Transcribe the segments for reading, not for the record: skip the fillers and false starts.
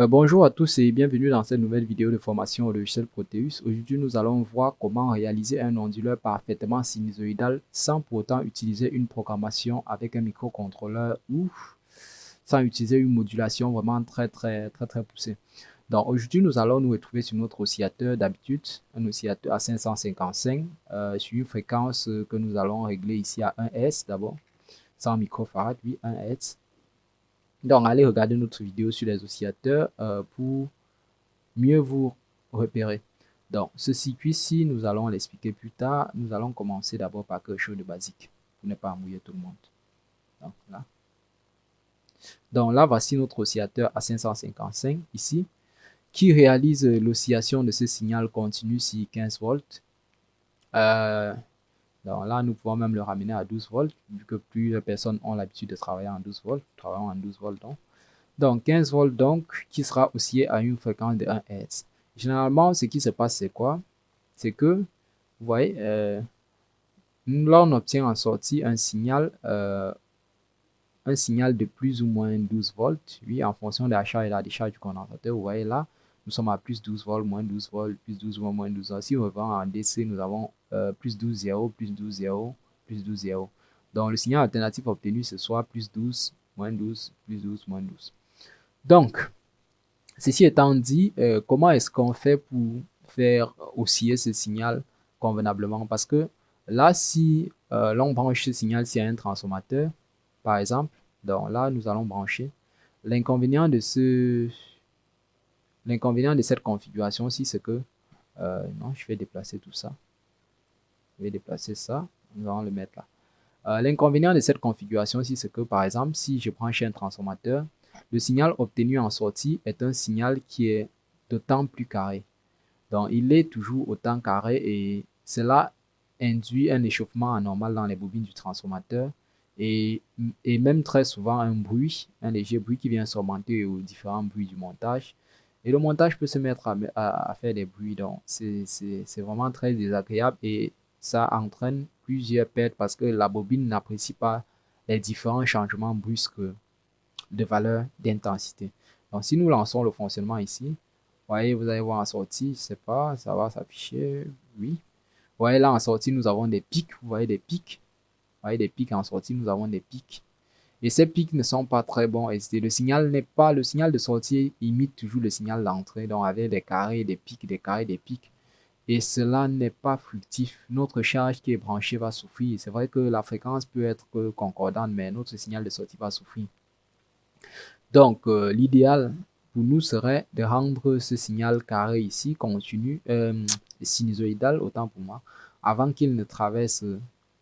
Bonjour à tous et bienvenue dans cette nouvelle vidéo de formation au logiciel Proteus. Aujourd'hui, nous allons voir comment réaliser un onduleur parfaitement sinusoïdal sans pour autant utiliser une programmation avec un microcontrôleur ou sans utiliser une modulation vraiment très poussée. Donc aujourd'hui, nous allons nous retrouver sur notre oscillateur d'habitude, un oscillateur à 555 sur une fréquence que nous allons régler ici à 1 Hz d'abord, 100 microfarad, oui, 1 Hz. Donc, allez regarder notre vidéo sur les oscillateurs pour mieux vous repérer. Donc, ce circuit-ci, nous allons l'expliquer plus tard. Nous allons commencer d'abord par quelque chose de basique pour ne pas mouiller tout le monde. Donc là, voici notre oscillateur à 555 ici, qui réalise l'oscillation de ce signal continu sur 15 volts. Donc là, nous pouvons même le ramener à 12 volts, vu que plusieurs personnes ont l'habitude de travailler en 12 volts. Travaillons en 12 volts donc 15 volts donc, qui sera oscillé à une fréquence de 1 Hz. Généralement, ce qui se passe, c'est quoi? C'est que, vous voyez, là, on obtient en sortie un signal de plus ou moins 12 volts, oui, en fonction de la charge et la décharge du condensateur. Vous voyez là, nous sommes à plus 12 volts, moins 12 volts, plus 12 volts, moins 12 volts. Si on revient en DC, nous avons plus 12 0, plus 12 0, plus 12 0. Donc, le signal alternatif obtenu, ce soit plus 12, moins 12, plus 12, moins 12. Donc, ceci étant dit, comment est-ce qu'on fait pour faire osciller ce signal convenablement? Parce que là, si l'on branche ce signal sur un transformateur, par exemple, donc là, nous allons brancher. L'inconvénient de cette configuration-ci, c'est que, non, je vais déplacer tout ça. Je vais déplacer ça. Nous allons le mettre là. L'inconvénient de cette configuration-ci, c'est que, par exemple, si je branche un transformateur, le signal obtenu en sortie est un signal qui est d'autant plus carré. Donc, il est toujours autant carré et cela induit un échauffement anormal dans les bobines du transformateur et même très souvent un bruit, un léger bruit qui vient s'augmenter aux différents bruits du montage. Et le montage peut se mettre à faire des bruits, donc c'est vraiment très désagréable et ça entraîne plusieurs pertes parce que la bobine n'apprécie pas les différents changements brusques de valeur d'intensité. Donc, si nous lançons le fonctionnement ici, voyez, vous allez voir en sortie, je sais pas, ça va s'afficher, oui. Vous voyez là en sortie, nous avons des pics, vous voyez des pics, vous voyez des pics en sortie, nous avons des pics. Et ces pics ne sont pas très bons. Et le signal n'est pas, le signal de sortie imite toujours le signal d'entrée, donc avec des carrés, des pics, des carrés, des pics. Et cela n'est pas fructif. Notre charge qui est branchée va souffrir. C'est vrai que la fréquence peut être concordante, mais notre signal de sortie va souffrir. Donc, l'idéal pour nous serait de rendre ce signal carré ici, continu, sinusoïdal, autant pour moi, avant qu'il ne traverse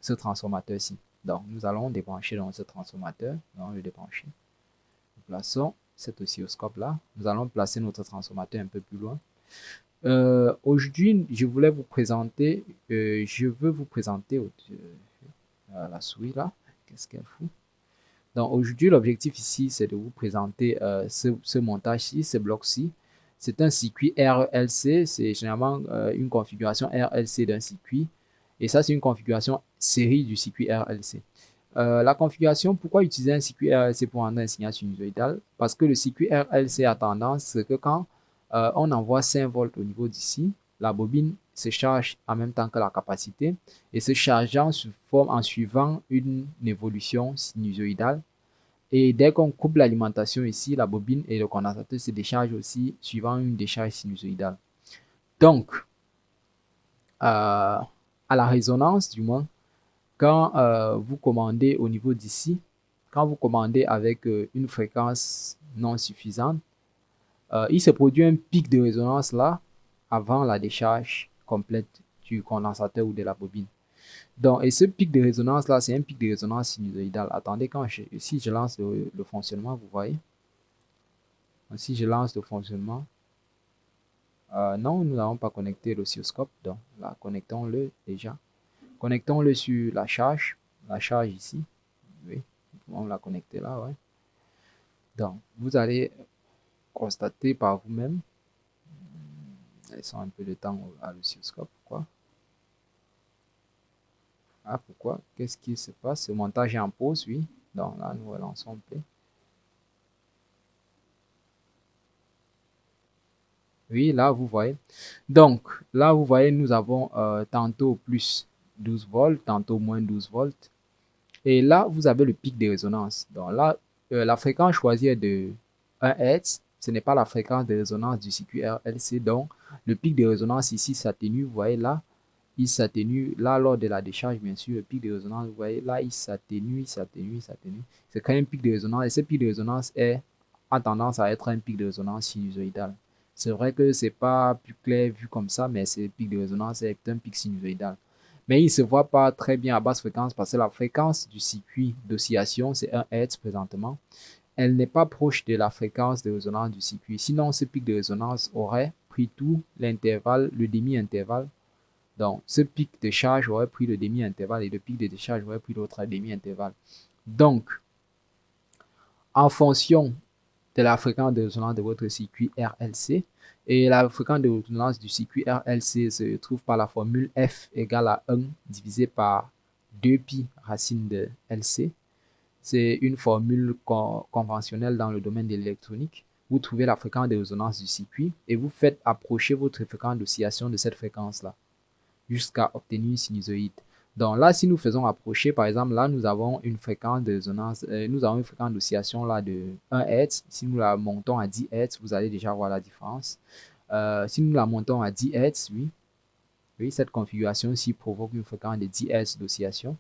ce transformateur-ci. Donc, nous allons débrancher dans ce transformateur. Nous allons le débrancher. Nous plaçons cet oscilloscope-là. Nous allons placer notre transformateur un peu plus loin. Aujourd'hui, je veux vous présenter la souris là. Qu'est-ce qu'elle fout? Donc aujourd'hui, l'objectif ici, c'est de vous présenter ce montage-ci, ce bloc-ci. C'est un circuit RLC, c'est généralement une configuration RLC d'un circuit. Et ça, c'est une configuration série du circuit RLC. La configuration, pourquoi utiliser un circuit RLC pour rendre un signal sinusoïdal? Parce que le circuit RLC a tendance que quand on envoie 5 volts au niveau d'ici, la bobine se charge en même temps que la capacité et se chargeant en suivant une évolution sinusoïdale. Et dès qu'on coupe l'alimentation ici, la bobine et le condensateur se déchargent aussi suivant une décharge sinusoïdale. Donc, à la résonance du moins, quand vous commandez au niveau d'ici, quand vous commandez avec une fréquence non suffisante, il se produit un pic de résonance là avant la décharge complète du condensateur ou de la bobine. Donc, et ce pic de résonance là, c'est un pic de résonance sinusoïdale. Attendez, si je lance le fonctionnement, vous voyez, si je lance le fonctionnement, non, nous n'avons pas connecté l'oscilloscope, donc là, connectons-le déjà. Connectons-le sur la charge ici, oui, on l'a connecté là, ouais. Donc, vous allez constater par vous-même, laissons un peu de temps à l'oscilloscope, pourquoi? Ah, pourquoi? Qu'est-ce qui se passe? Le montage est en pause, oui. Donc là, nous relançons play. Oui, là, vous voyez. Donc, là, vous voyez, nous avons tantôt plus 12 volts, tantôt moins 12 volts. Et là, vous avez le pic de résonance. Donc là, la fréquence choisie est de 1 Hz. Ce n'est pas la fréquence de résonance du circuit RLC. Donc, le pic de résonance ici s'atténue. Vous voyez là, il s'atténue. Là, lors de la décharge, bien sûr, le pic de résonance, vous voyez là, il s'atténue, il s'atténue, il s'atténue. C'est quand même un pic de résonance. Et ce pic de résonance a tendance à être un pic de résonance sinusoïdal. C'est vrai que c'est pas plus clair vu comme ça, mais ce pic de résonance est un pic sinusoïdal. Mais il ne se voit pas très bien à basse fréquence parce que la fréquence du circuit d'oscillation, c'est 1 Hz présentement. Elle n'est pas proche de la fréquence de résonance du circuit. Sinon, ce pic de résonance aurait pris tout l'intervalle, le demi-intervalle. Donc, ce pic de charge aurait pris le demi-intervalle et le pic de décharge aurait pris l'autre demi-intervalle. Donc, en fonction de la fréquence de résonance de votre circuit RLC, et la fréquence de résonance du circuit RLC se trouve par la formule F égale à 1 divisé par 2pi racine de LC. C'est une formule conventionnelle dans le domaine de l'électronique. Vous trouvez la fréquence de résonance du circuit et vous faites approcher votre fréquence d'oscillation de cette fréquence-là jusqu'à obtenir une sinusoïde. Donc là, si nous faisons approcher, par exemple, là, nous avons une fréquence de résonance, nous avons une fréquence d'oscillation là de 1 Hz. Si nous la montons à 10 Hz, vous allez déjà voir la différence. Si nous la montons à 10 Hz, oui, oui, cette configuration-ci provoque une fréquence de 10 Hz d'oscillation.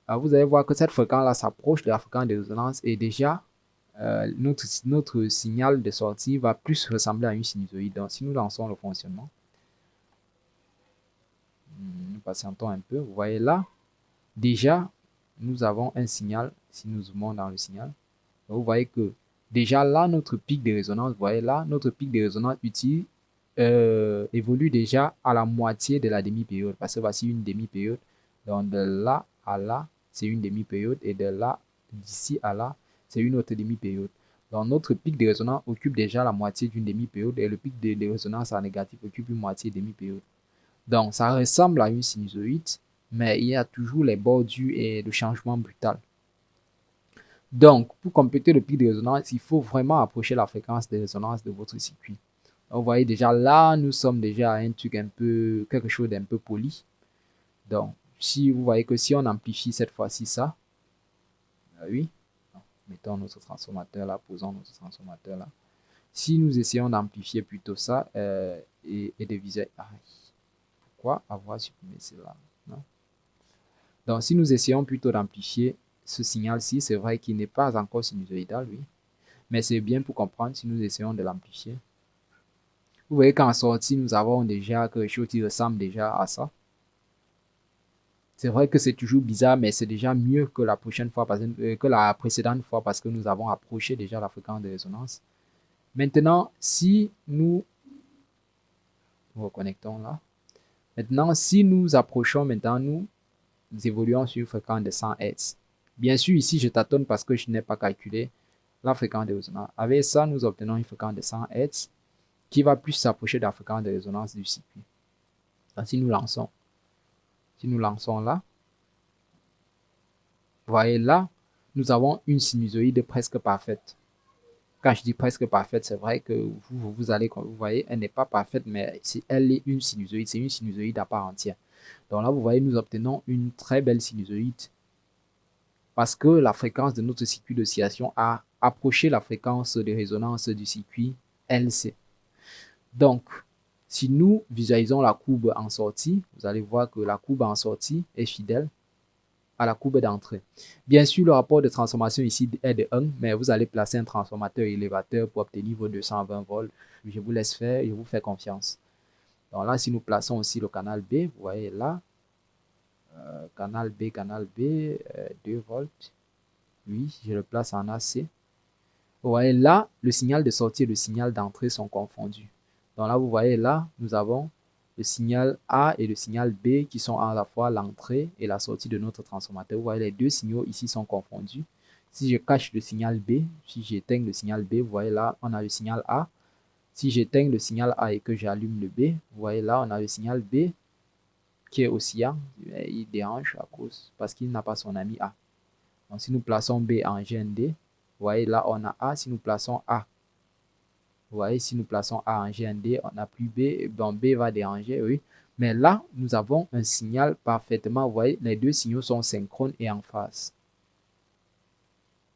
Vous allez voir que cette fréquence-là s'approche de la fréquence de résonance et déjà, notre signal de sortie va plus ressembler à une sinusoïde. Donc, si nous lançons le fonctionnement, nous patientons un peu, vous voyez là, déjà, nous avons un signal, si nous zoomons dans le signal, vous voyez que déjà là, notre pic de résonance, vous voyez là, notre pic de résonance utile évolue déjà à la moitié de la demi-période, parce que voici une demi-période, donc de là à là, c'est une demi-période, et de là, d'ici à là, c'est une autre demi-période. Donc notre pic de résonance occupe déjà la moitié d'une demi-période, et le pic de résonance en négatif occupe une moitié demi-période. Donc, ça ressemble à une sinusoïde, mais il y a toujours les bordures et le changement brutal. Donc, pour compléter le pic de résonance, il faut vraiment approcher la fréquence de résonance de votre circuit. Vous voyez déjà là, nous sommes déjà à un truc un peu, quelque chose d'un peu poli. Donc, si vous voyez que si on amplifie cette fois-ci ça, oui, mettons notre transformateur là, posons notre transformateur là. Si nous essayons d'amplifier plutôt ça et de viser, pourquoi avoir supprimé cela? Non? Donc, si nous essayons plutôt d'amplifier ce signal-ci, c'est vrai qu'il n'est pas encore sinusoïdal, oui, mais c'est bien pour comprendre si nous essayons de l'amplifier. Vous voyez qu'en sortie, nous avons déjà quelque chose qui ressemble déjà à ça. C'est vrai que c'est toujours bizarre, mais c'est déjà mieux que la prochaine fois, que la précédente fois, parce que nous avons approché déjà la fréquence de résonance. Maintenant, si nous reconnectons là, maintenant, si nous approchons maintenant, nous évoluons sur une fréquence de 100 Hz. Bien sûr, ici, je tâtonne parce que je n'ai pas calculé la fréquence de résonance. Avec ça, nous obtenons une fréquence de 100 Hz qui va plus s'approcher de la fréquence de résonance du circuit. Donc, si nous lançons là, vous voyez là, nous avons une sinusoïde presque parfaite. Quand je dis presque parfaite, c'est vrai que vous allez, vous voyez, elle n'est pas parfaite, mais elle est une sinusoïde, c'est une sinusoïde à part entière. Donc là, vous voyez, nous obtenons une très belle sinusoïde parce que la fréquence de notre circuit d'oscillation a approché la fréquence de résonance du circuit LC. Donc, si nous visualisons la courbe en sortie, vous allez voir que la courbe en sortie est fidèle à la courbe d'entrée. Bien sûr, le rapport de transformation ici est de 1, mais vous allez placer un transformateur élévateur pour obtenir vos 220 volts. Je vous laisse faire, je vous fais confiance. Donc là, si nous plaçons aussi le canal B, vous voyez là, canal B, 2 volts. Oui, je le place en AC. Vous voyez là, le signal de sortie et le signal d'entrée sont confondus. Donc là, vous voyez là, nous avons le signal A et le signal B qui sont à la fois l'entrée et la sortie de notre transformateur. Vous voyez, les deux signaux ici sont confondus. Si je cache le signal B, si j'éteins le signal B, vous voyez là, on a le signal A. Si j'éteins le signal A et que j'allume le B, vous voyez là, on a le signal B qui est oscillant. Il dérange à cause parce qu'il n'a pas son ami A. Donc si nous plaçons B en GND, vous voyez là, on a A. Si nous plaçons A Vous voyez, si nous plaçons A en GND, on n'a plus B, donc B va déranger, oui. Mais là, nous avons un signal parfaitement, vous voyez, les deux signaux sont synchrones et en phase.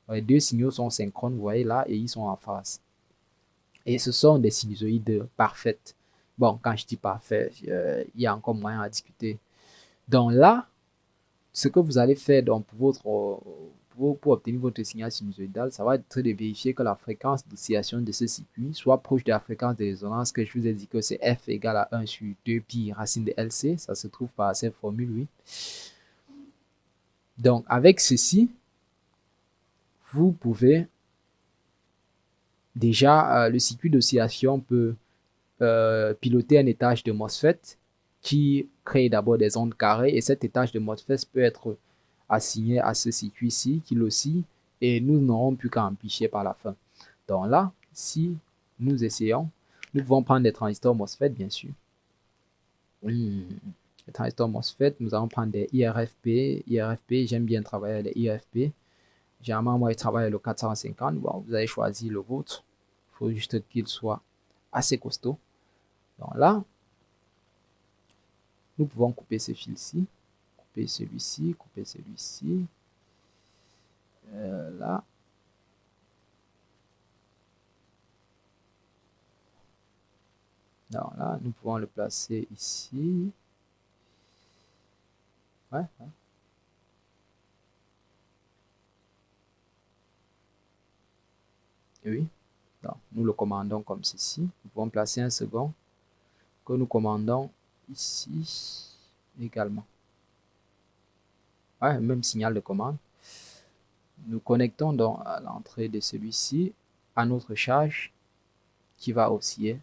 Les deux signaux sont synchrones, vous voyez là, et ils sont en phase. Et ce sont des sinusoïdes parfaites. Bon, quand je dis parfait, il y a encore moyen à discuter. Donc là, ce que vous allez faire donc, pour obtenir votre signal sinusoïdal, ça va être de vérifier que la fréquence d'oscillation de ce circuit soit proche de la fréquence de résonance que je vous ai dit que c'est F égale à 1 sur 2 pi racine de LC. Ça se trouve par cette formule, oui. Donc, avec ceci, vous pouvez déjà, le circuit d'oscillation peut piloter un étage de MOSFET qui crée d'abord des ondes carrées et cet étage de MOSFET peut être assigné à ce circuit-ci qui oscille et nous n'aurons plus qu'à amplifier par la fin. Donc là, si nous essayons, nous pouvons prendre des transistors MOSFET bien sûr. Les transistors MOSFET, nous allons prendre des IRFP. IRFP, j'aime bien travailler avec les IRFP. Généralement, moi, je travaille avec le 450. Bon, vous avez choisi le vôtre. Il faut juste qu'il soit assez costaud. Donc là, nous pouvons couper ce fil-ci, couper celui-ci, couper celui-ci. Là. Donc là, nous pouvons le placer ici. Ouais. Et oui. Donc, nous le commandons comme ceci. Nous pouvons placer un second que nous commandons ici également. Ouais, même signal de commande. Nous connectons donc à l'entrée de celui-ci à notre charge qui va osciller.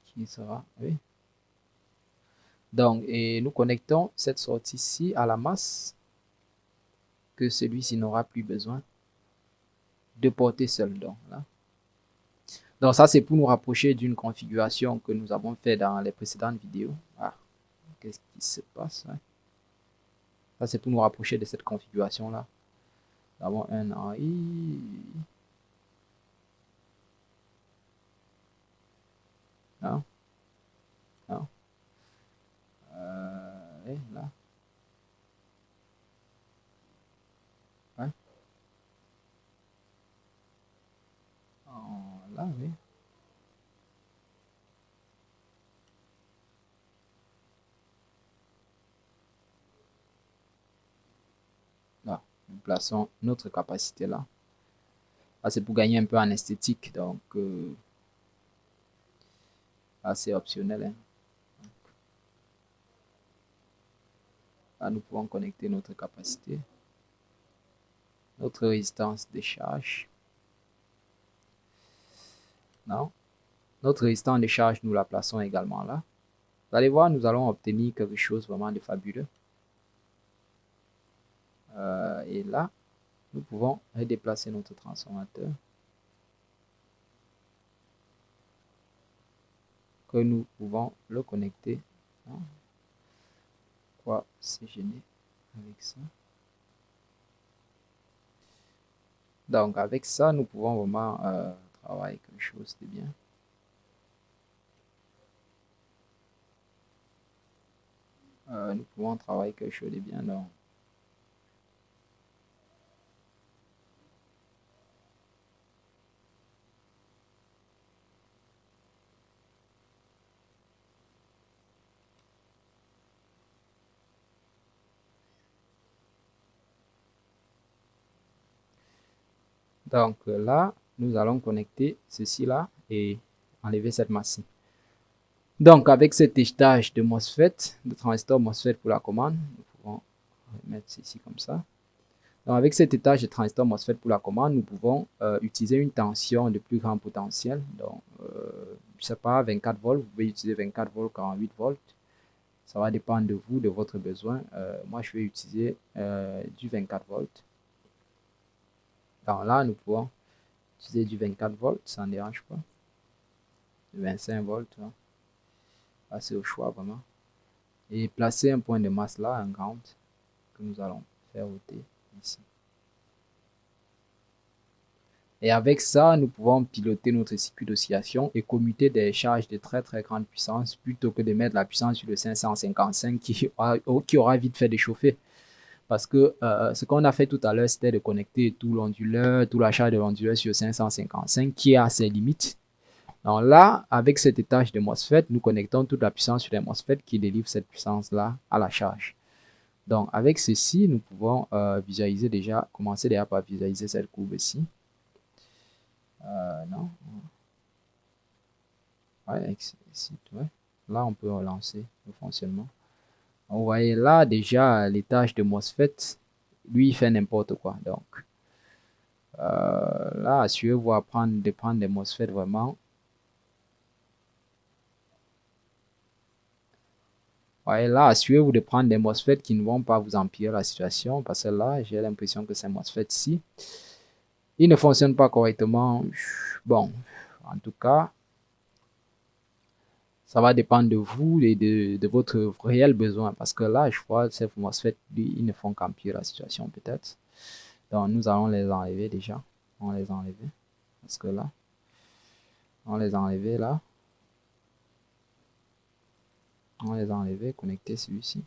Qui sera, oui. Donc, et nous connectons cette sortie-ci à la masse que celui-ci n'aura plus besoin de porter seul. Donc, là. Donc ça, c'est pour nous rapprocher d'une configuration que nous avons fait dans les précédentes vidéos. Ah, qu'est-ce qui se passe? Ouais. Ça, c'est pour nous rapprocher de cette configuration-là. Nous avons un AI. Non? Non? Là. Ouais. Là, oui. Là, nous plaçons notre capacité là. Là, c'est pour gagner un peu en esthétique, donc assez optionnel. Hein. Là, nous pouvons connecter notre capacité, notre résistance de charge. Non. Notre résistance de charge, nous la plaçons également là. Vous allez voir, nous allons obtenir quelque chose vraiment de fabuleux. Et là, nous pouvons redéplacer notre transformateur. Que nous pouvons le connecter. Hein. Quoi, c'est gêné avec ça. Donc, avec ça, nous pouvons vraiment travailler quelque chose de bien. Nous pouvons travailler quelque chose de bien. Donc là, nous allons connecter ceci là et enlever cette masse. Donc avec cet étage de MOSFET, de transistor MOSFET pour la commande, nous pouvons mettre ceci comme ça. Donc avec cet étage de transistor MOSFET pour la commande, nous pouvons utiliser une tension de plus grand potentiel. Donc, je ne sais pas, 24 volts, vous pouvez utiliser 24 volts, 48 volts. Ça va dépendre de vous, de votre besoin. Moi, je vais utiliser du 24 volts. Donc là, nous pouvons utiliser du 24 volts, ça ne dérange pas. 25 volts, hein. Là, c'est au choix vraiment. Et placer un point de masse là, un ground, que nous allons faire ôter ici. Et avec ça, nous pouvons piloter notre circuit d'oscillation et commuter des charges de très très grande puissance plutôt que de mettre la puissance sur le 555 qui aura vite fait déchauffer. Parce que ce qu'on a fait tout à l'heure, c'était de connecter tout l'onduleur, tout la charge de l'onduleur sur 555 qui a ses limites. Donc là, avec cet étage de MOSFET, nous connectons toute la puissance sur les MOSFET qui délivrent cette puissance-là à la charge. Donc avec ceci, nous pouvons visualiser déjà, commencer déjà par visualiser cette courbe ici. Non. Ouais, ici, ouais. Là, on peut relancer le fonctionnement. Vous voyez là, déjà, l'étage de MOSFET, lui, il fait n'importe quoi. Donc, là, assurez-vous de prendre des MOSFET vraiment. Ouais, là, assurez-vous de prendre des MOSFET qui ne vont pas vous empirer la situation. Parce que là, j'ai l'impression que ces MOSFET-ci, ils ne fonctionnent pas correctement. Bon, en tout cas, ça va dépendre de vous et de votre réel besoin. Parce que là, je vois ces MOSFET, ils ne font qu'empirer la situation peut-être. Donc, nous allons les enlever déjà. On va les enlever. Parce que là, on les a enlevés là. On les a enlevés, connecter celui-ci.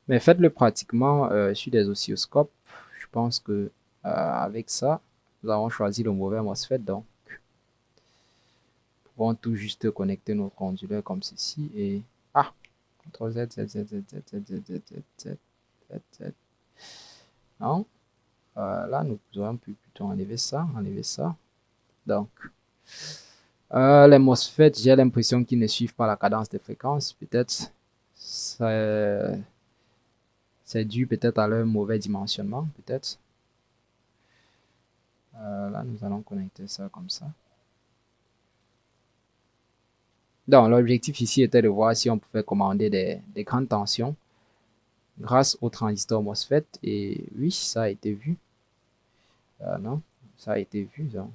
Mais faites-le pratiquement sur des oscilloscopes. Je pense que avec ça, nous avons choisi le mauvais MOSFET. Donc, nous pouvons tout juste connecter notre onduleur comme ceci. Et CTRL Z, Z, Z, Z, Z, Z, Z, Z, Z, Z, Z, Z. Non. Là, nous aurions pu plutôt enlever ça, Donc, les MOSFET, j'ai l'impression qu'ils ne suivent pas la cadence de fréquence. Peut-être c'est dû peut-être à leur mauvais dimensionnement, peut-être. Là, nous allons connecter ça comme ça. Donc, l'objectif ici était de voir si on pouvait commander des grandes tensions grâce au transistor MOSFET. Et oui, ça a été vu. Non, ça a été vu. Donc,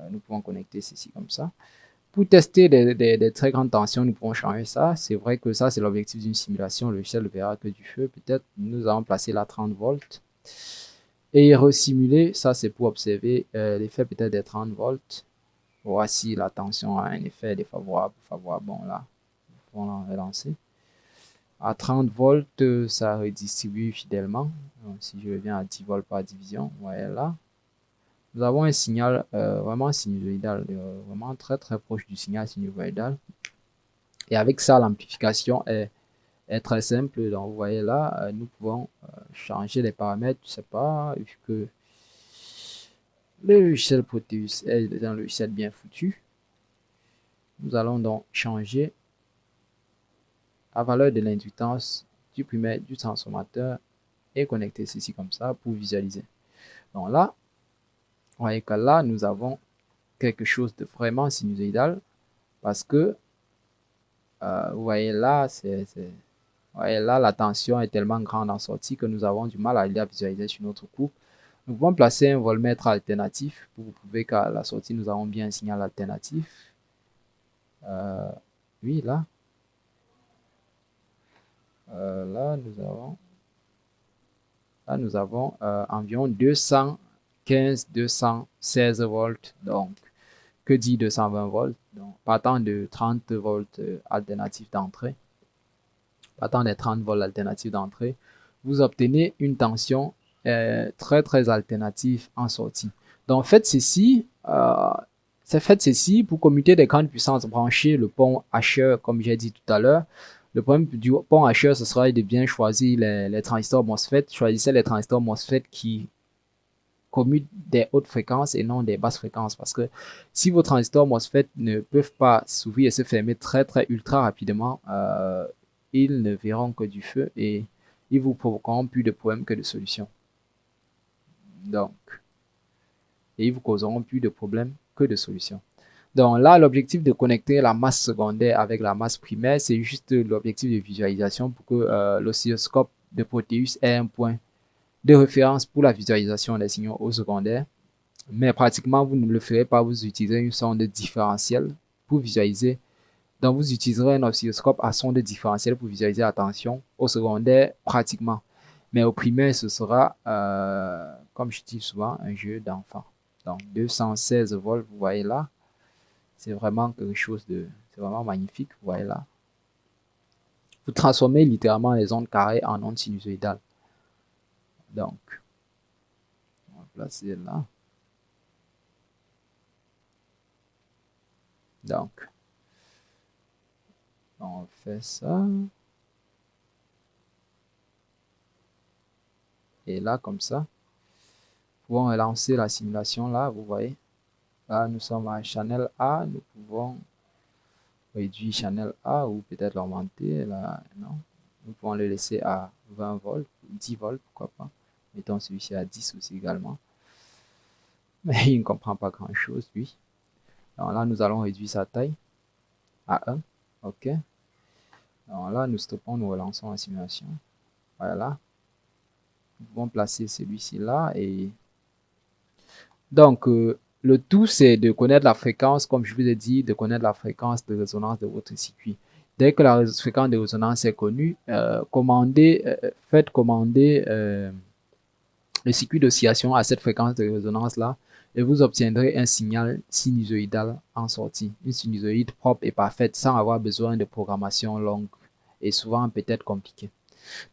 nous pouvons connecter ceci comme ça. Pour tester des très grandes tensions, nous pouvons changer ça. C'est vrai que ça, c'est l'objectif d'une simulation. Le logiciel ne verra que du feu. Peut-être nous allons placer la 30 volts. Et resimuler, ça c'est pour observer l'effet peut-être des 30 volts. Voici la tension a un effet défavorable, favorable. Bon là, on va relancer. À 30 volts, ça redistribue fidèlement. Donc, si je reviens à 10 volts par division, voyez là. Nous avons un signal vraiment sinusoïdal, vraiment très très proche du signal sinusoïdal. Et avec ça, l'amplification est très simple. Donc, vous voyez là, nous pouvons changer les paramètres, je sais pas, vu que le logiciel Proteus est un logiciel bien foutu. Nous allons donc changer la valeur de l'inductance du primaire du transformateur et connecter ceci comme ça pour visualiser. Donc là, vous voyez que là, nous avons quelque chose de vraiment sinusoïdal parce que vous voyez là, voyez là, la tension est tellement grande en sortie que nous avons du mal à la visualiser sur notre courbe. Nous pouvons placer un voltmètre alternatif pour prouver qu'à la sortie, nous avons bien un signal alternatif. Oui, là. Là, nous avons environ 215-216 volts. Donc, que dit 220 volts? Donc, partant de 30 volts alternatifs d'entrée, partant des 30 volts alternatifs d'entrée, vous obtenez une tension très très alternative en sortie. Donc, faites ceci pour commuter des grandes puissances branchées, le pont Asher, comme j'ai dit tout à l'heure. Le problème du pont Asher, ce sera de bien choisir les transistors MOSFET. Choisissez les transistors MOSFET qui commutent des hautes fréquences et non des basses fréquences. Parce que si vos transistors MOSFET ne peuvent pas s'ouvrir et se fermer très très ultra rapidement, ils ne verront que du feu et ils vous provoqueront plus de problèmes que de solutions. Donc, et ils vous causeront plus de problèmes que de solutions. Donc là, l'objectif de connecter la masse secondaire avec la masse primaire, c'est juste l'objectif de visualisation pour que l'oscilloscope de Proteus ait un point de référence pour la visualisation des signaux au secondaire. Mais pratiquement, vous ne le ferez pas, vous utilisez une sonde différentielle pour visualiser. Donc, vous utiliserez un oscilloscope à sonde différentielle pour visualiser la tension au secondaire pratiquement. Mais au primaire, ce sera, comme je dis souvent, un jeu d'enfant. Donc 216 volts, vous voyez là, c'est vraiment quelque chose c'est vraiment magnifique, vous voyez là. Vous transformez littéralement les ondes carrées en ondes sinusoïdales. Donc, on va placer là. Donc, on fait ça. Et là, comme ça, nous pouvons lancer la simulation là, vous voyez. Là, nous sommes à channel A, nous pouvons réduire channel A ou peut-être l'augmenter. Là, non. Nous pouvons le laisser à 20 volts, 10 volts, pourquoi pas. Mettons celui-ci à 10 aussi également. Mais il ne comprend pas grand-chose, lui. Alors là, nous allons réduire sa taille à 1. OK. Alors là, nous stoppons, nous relançons la simulation. Voilà. Nous pouvons placer celui-ci là. Et donc, le tout, c'est de connaître la fréquence, comme je vous ai dit, de connaître la fréquence de résonance de votre circuit. Dès que la fréquence de résonance est connue, faites commander le circuit d'oscillation à cette fréquence de résonance-là et vous obtiendrez un signal sinusoïdal en sortie. Une sinusoïde propre et parfaite sans avoir besoin de programmation longue et souvent peut-être compliquée.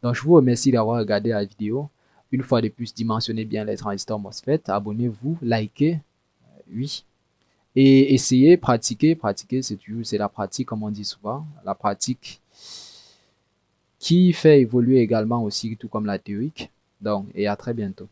Donc, je vous remercie d'avoir regardé la vidéo. Une fois de plus, dimensionnez bien les transistors MOSFET. Abonnez-vous, likez, oui. Et essayez, pratiquez, c'est la pratique comme on dit souvent. La pratique qui fait évoluer également aussi, tout comme la théorique. Donc, et à très bientôt.